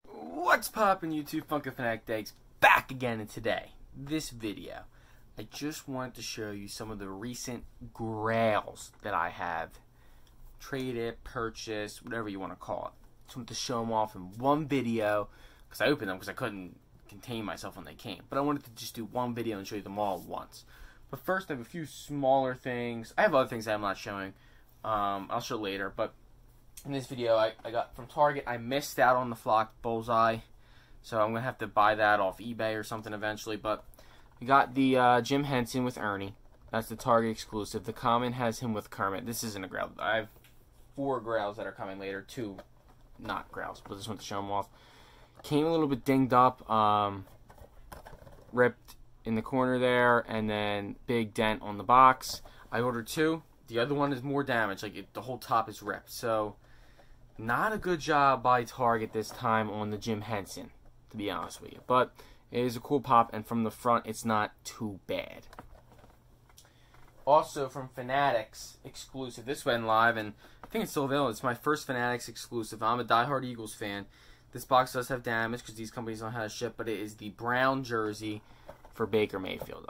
What's poppin' YouTube? Funko Fanatic Dags back again, and today, this video, I just wanted to show you some of the recent grails that I have traded, purchased, whatever you want to call it. Just wanted to show them off in one video, because I opened them because I couldn't contain myself when they came. But I wanted to just do one video and show you them all at once. But first, I have a few smaller things. I have other things that I'm not showing. I'll show later, but in this video, I got from Target. I missed out on the flocked bullseye, so I'm going to have to buy that off eBay or something eventually. But we got the Jim Henson with Ernie. That's the Target exclusive. The common has him with Kermit. This isn't a Grail. I have 4 Grails that are coming later. 2 not Grails, but I just want to show them off. Came a little bit dinged up, ripped in the corner there, and then big dent on the box. I ordered 2. The other one is more damaged. The whole top is ripped. So not a good job by Target this time on the Jim Henson, to be honest with you. But it is a cool pop, and from the front, it's not too bad. Also, from Fanatics exclusive, this went live, and I think it's still available. It's my first Fanatics exclusive. I'm a diehard Eagles fan. This box does have damage because these companies don't know how to ship, but it is the brown jersey for Baker Mayfield.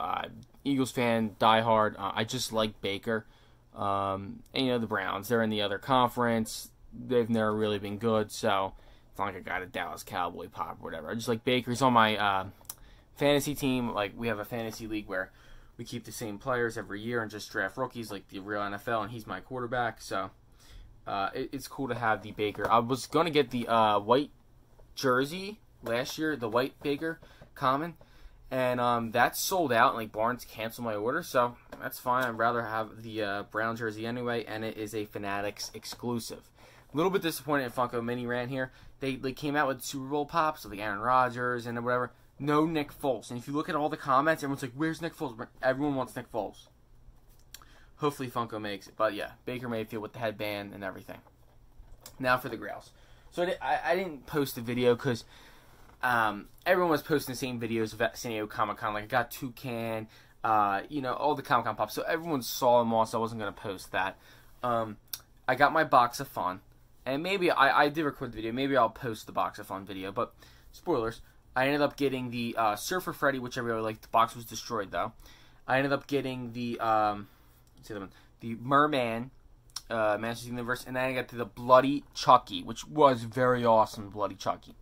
Eagles fan, diehard. I just like Baker. And you know, the Browns, they're in the other conference. They've never really been good, so it's not like I got a Dallas Cowboy pop or whatever. I just like Baker. He's on my fantasy team. Like, we have a fantasy league where we keep the same players every year and just draft rookies like the real NFL, and he's my quarterback. So it's cool to have the Baker. I was going to get the white jersey last year, the white Baker common, and that's sold out, and like Barnes canceled my order, so that's fine. I'd rather have the brown jersey anyway, and it is a Fanatics exclusive. A little bit disappointed in Funko Mini Ran here. They came out with Super Bowl pops, so like Aaron Rodgers and whatever. No Nick Foles. And if you look at all the comments, everyone's like, "Where's Nick Foles?" Everyone wants Nick Foles. Hopefully Funko makes it. But yeah, Baker Mayfield with the headband and everything. Now for the Grails. So I didn't post a video because everyone was posting the same videos of San Diego Comic-Con. Like, I got Toucan, you know, all the Comic-Con pops. So everyone saw them all, so I wasn't going to post that. I got my Box of Fun. And maybe, I did record the video. Maybe I'll post the Box of Fun video. But, spoilers, I ended up getting the Surfer Freddy, which I really liked. The box was destroyed, though. I ended up getting the, the Merman, Masters of the Universe. And then I got the Bloody Chucky, which was very awesome, Bloody Chucky.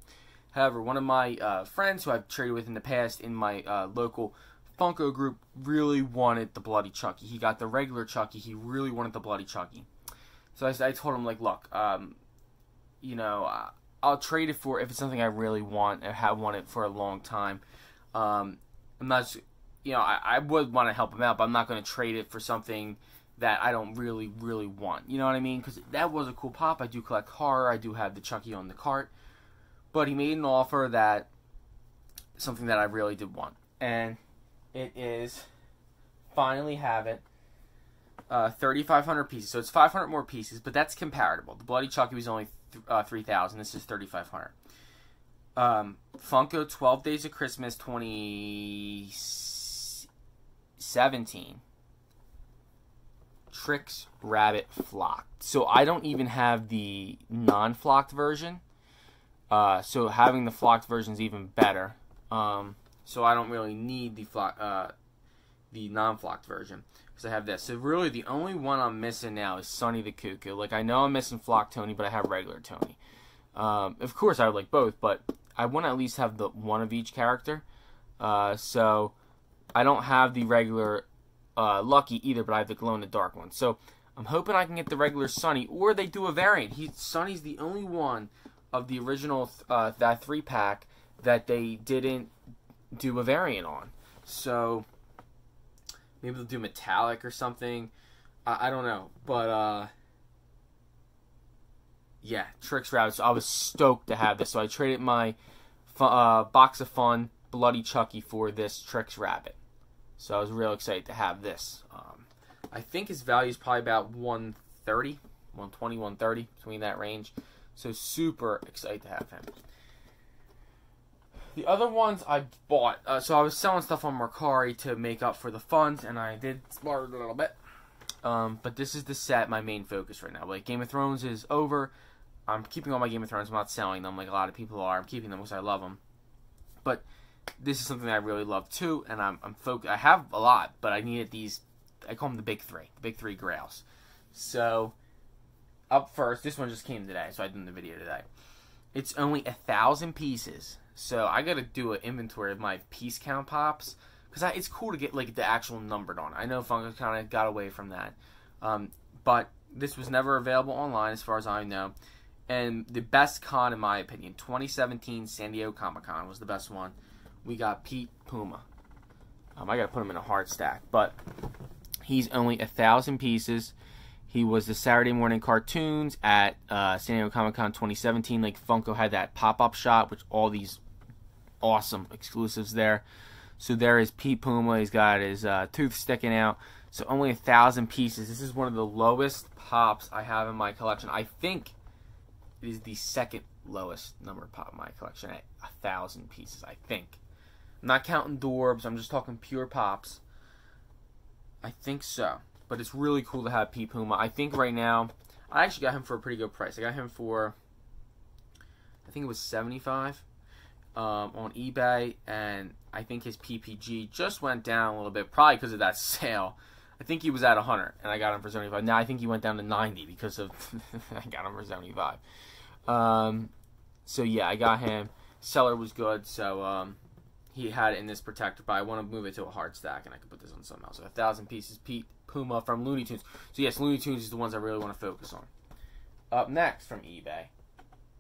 However, one of my friends who I've traded with in the past in my local Funko group really wanted the Bloody Chucky. He got the regular Chucky. He really wanted the Bloody Chucky. So I told him, like, look, you know, I'll trade it for if it's something I really want or have wanted for a long time. I'm not, you know, I would want to help him out, but I'm not going to trade it for something that I don't really, really want. You know what I mean? Because that was a cool pop. I do collect horror. I do have the Chucky on the cart. But he made an offer that, something that I really did want. And it is, finally have it, 3,500 pieces. So it's 500 more pieces, but that's comparable. The Bloody Chucky was only 3,000. This is 3,500. Funko 12 Days of Christmas 2017. Trix Rabbit Flocked. So I don't even have the non-flocked version. So having the flocked version is even better. So I don't really need the non-flocked version because I have this. So really, the only one I'm missing now is Sonny the Cuckoo. Like, I know I'm missing flocked Tony, but I have regular Tony. Of course, I would like both, but I want to at least have the one of each character. So I don't have the regular Lucky either, but I have the glow-in-the-dark one. So I'm hoping I can get the regular Sonny, or they do a variant. Sonny's the only one of the original that 3-pack that they didn't do a variant on. So maybe they'll do metallic or something. I don't know. But yeah, Trix Rabbit. So I was stoked to have this. So I traded my Box of Fun Bloody Chucky for this Trix Rabbit. So I was real excited to have this. I think his value is probably about 130, 120, 130, between that range. So super excited to have him. The other ones I bought, so I was selling stuff on Mercari to make up for the funds, and I did splurge a little bit. But this is the set, my main focus right now. Like, Game of Thrones is over. I'm keeping all my Game of Thrones. I'm not selling them like a lot of people are. I'm keeping them because I love them. But this is something that I really love too, and I'm focused. I have a lot, but I needed these. I call them the big three Grails. So up first, this one just came today, so I did the video today. It's only 1,000 pieces, so I gotta do an inventory of my piece count pops because it's cool to get like the actual numbered on. I know Funko kind of got away from that, but this was never available online as far as I know. And the best con, in my opinion, 2017 San Diego Comic-Con was the best one. We got Pete Puma. I gotta put him in a hard stack, but he's only 1,000 pieces. He was the Saturday morning cartoons at San Diego Comic-Con 2017. Like Funko had that pop-up shop with all these awesome exclusives there. So there is Pete Puma. He's got his tooth sticking out. So only 1,000 pieces. This is one of the lowest pops I have in my collection. I think it is the second lowest number pop in my collection at 1,000 pieces, I think. I'm not counting Dorbs. I'm just talking pure pops. I think so. But it's really cool to have Pete Puma. I think right now, I actually got him for a pretty good price. I got him for, I think it was $75 on eBay. And I think his PPG just went down a little bit, probably because of that sale. I think he was at 100, and I got him for 75. Now I think he went down to 90 because of I got him for 75. So yeah, I got him. Seller was good, so he had it in this protector, but I want to move it to a hard stack, and I can put this on something else. So 1,000 pieces, Pete Puma from Looney Tunes. So yes, Looney Tunes is the ones I really want to focus on. Up next from eBay,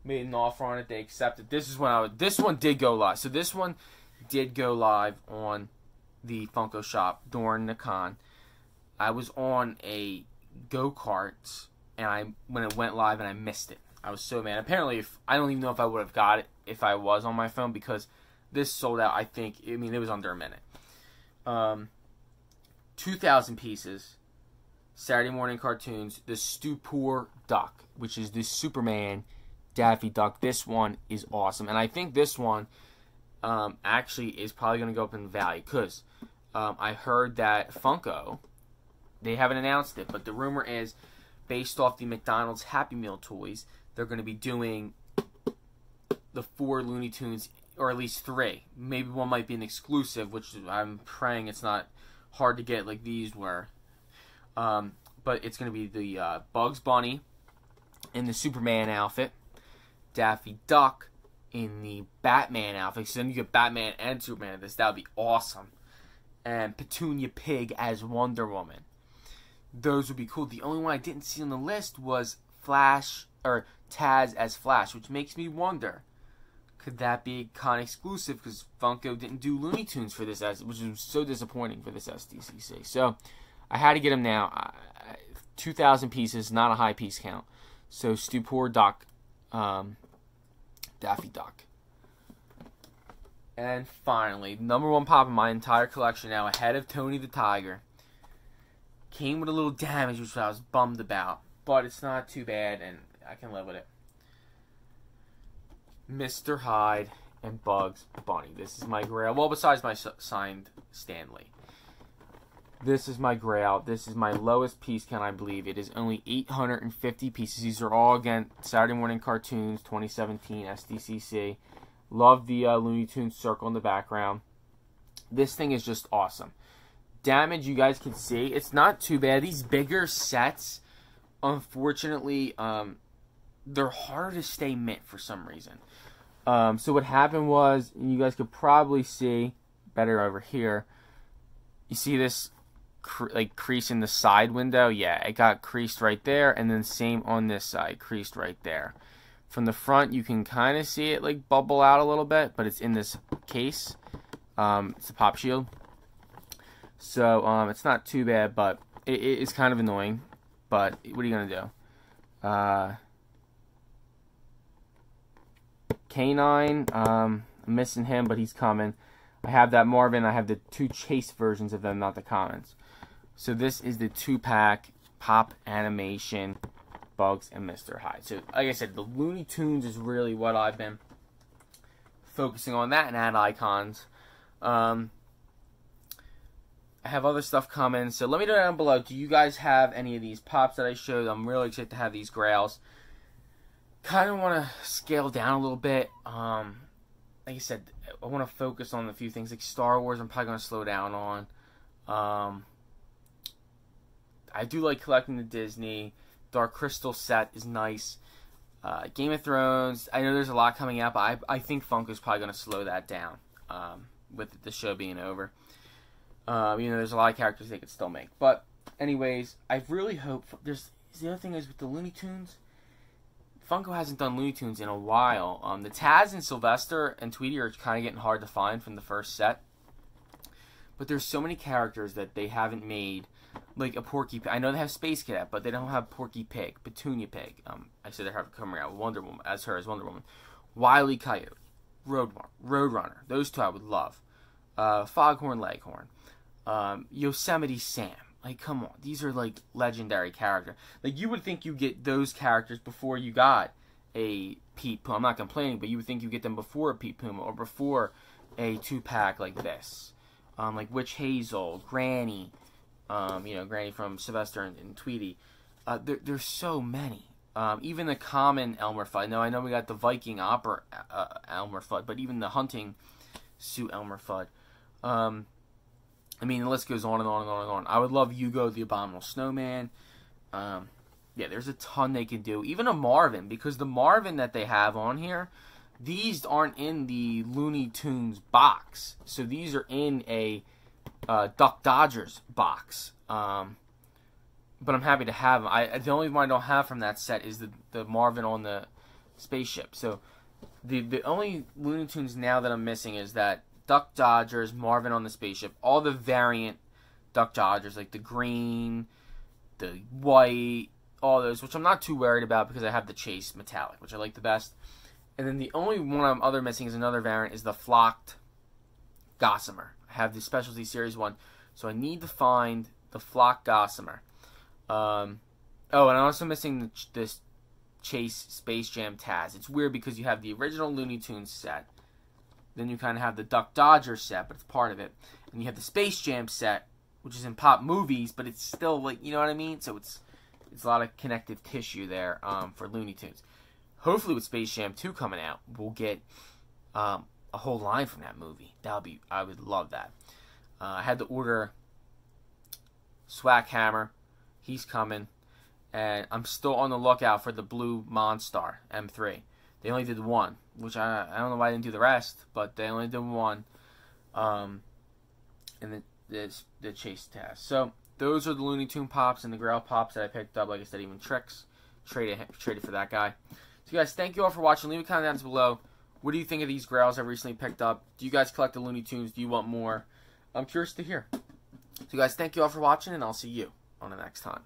made an offer on it. They accepted. This is when this one did go live. So this one did go live on the Funko shop during the con. I was on a go-kart, and when it went live, and I missed it. I was so mad. Apparently, I don't even know if I would have got it if I was on my phone, because this sold out, I think, it was under a minute. 2,000 pieces, Saturday morning cartoons, the Stupor Duck, which is the Superman Daffy Duck. This one is awesome, and I think this one actually is probably going to go up in value, because I heard that Funko, they haven't announced it, but the rumor is, based off the McDonald's Happy Meal toys, they're going to be doing the 4 Looney Tunes, or at least 3. Maybe one might be an exclusive, which I'm praying it's not hard to get like these were. But it's going to be the Bugs Bunny in the Superman outfit, Daffy Duck in the Batman outfit. So then you get Batman and Superman in this. That would be awesome. And Petunia Pig as Wonder Woman. Those would be cool. The only one I didn't see on the list was Flash, or Taz as Flash, which makes me wonder, could that be a con exclusive? Because Funko didn't do Looney Tunes for this, which was so disappointing for this SDCC. So I had to get them now. 2,000 pieces, not a high piece count. So Stupor Duck, Daffy Duck. And finally, #1 pop in my entire collection now, ahead of Tony the Tiger. Came with a little damage, which I was bummed about, but it's not too bad, and I can live with it. Mr. Hyde and Bugs Bunny. This is my Grail. Well, besides my signed Stanley. This is my Grail. This is my lowest piece count, I believe. It is only 850 pieces. These are all, again, Saturday morning cartoons, 2017 SDCC. Love the Looney Tunes circle in the background. This thing is just awesome. Damage, you guys can see, it's not too bad. These bigger sets, unfortunately, they're harder to stay mint for some reason. So what happened was, and you guys could probably see better over here, you see this crease in the side window? Yeah, it got creased right there, and then same on this side, creased right there. From the front, you can kind of see it like bubble out a little bit, but it's in this case. It's a pop shield. So, it's not too bad, but it's kind of annoying. But, what are you going to do? K9, I'm missing him, but he's coming. I have that Marvin. I have the 2 chase versions of them, not the commons. So, this is the 2-pack Pop Animation Bugs and Mr. Hyde. So, like I said, the Looney Tunes is really what I've been focusing on. That and ad icons. I have other stuff coming, so let me know down below. Do you guys have any of these pops that I showed? I'm really excited to have these Grails. kind of want to scale down a little bit. Like I said, I want to focus on a few things. Like Star Wars, I'm probably going to slow down on. I do like collecting the Disney. Dark Crystal set is nice. Game of Thrones, I know there's a lot coming out, but I think Funko's probably going to slow that down with the show being over. There's a lot of characters they could still make. But anyways, I really hope... The other thing is with the Looney Tunes, Funko hasn't done Looney Tunes in a while. The Taz and Sylvester and Tweety are kind of getting hard to find from the first set. But there's so many characters that they haven't made, like a Porky Pig. I know they have Space Cadet, but they don't have Porky Pig, Petunia Pig. I said they have coming out Wonder Woman as Wonder Woman, Wile E. Coyote, Roadrunner. Those two I would love. Foghorn Leghorn, Yosemite Sam. Like, come on, these are like legendary characters. Like, you would think you get those characters before you got a Pete Puma. I'm not complaining, but you would think you get them before a Pete Puma or before a 2-pack like this. Like Witch Hazel, Granny, Granny from Sylvester and Tweety. There's so many. Even the common Elmer Fudd. I know we got the Viking Opera Elmer Fudd, but even the hunting suit Elmer Fudd. The list goes on and on and on and on. I would love Hugo the Abominable Snowman. There's a ton they can do. Even a Marvin, because the Marvin that they have on here, these aren't in the Looney Tunes box. So these are in a Duck Dodgers box. But I'm happy to have them. The only one I don't have from that set is the Marvin on the spaceship. So the only Looney Tunes now that I'm missing is that Duck Dodgers, Marvin on the spaceship, all the variant Duck Dodgers, like the green, the white, all those, which I'm not too worried about because I have the Chase Metallic, which I like the best. And then the only one I'm other missing is another variant, is the Flocked Gossamer. I have the Specialty Series 1, so I need to find the Flocked Gossamer. And I'm also missing this Chase Space Jam Taz. It's weird because you have the original Looney Tunes set, then you kind of have the Duck Dodgers set, but it's part of it. And you have the Space Jam set, which is in Pop Movies, but it's still, like, you know what I mean? So it's a lot of connective tissue there for Looney Tunes. Hopefully with Space Jam 2 coming out, we'll get a whole line from that movie. I would love that. I had to order Swag Hammer. He's coming. And I'm still on the lookout for the Blue Monstar M3. They only did one, which I don't know why I didn't do the rest, but they only did one. And the Chase Taz. So those are the Looney Tune Pops and the Grail Pops that I picked up. Like I said, even Tricks traded for that guy. So guys, thank you all for watching. Leave a comment down below. What do you think of these Grails I've recently picked up? Do you guys collect the Looney Tunes? Do you want more? I'm curious to hear. So guys, thank you all for watching, and I'll see you on the next time.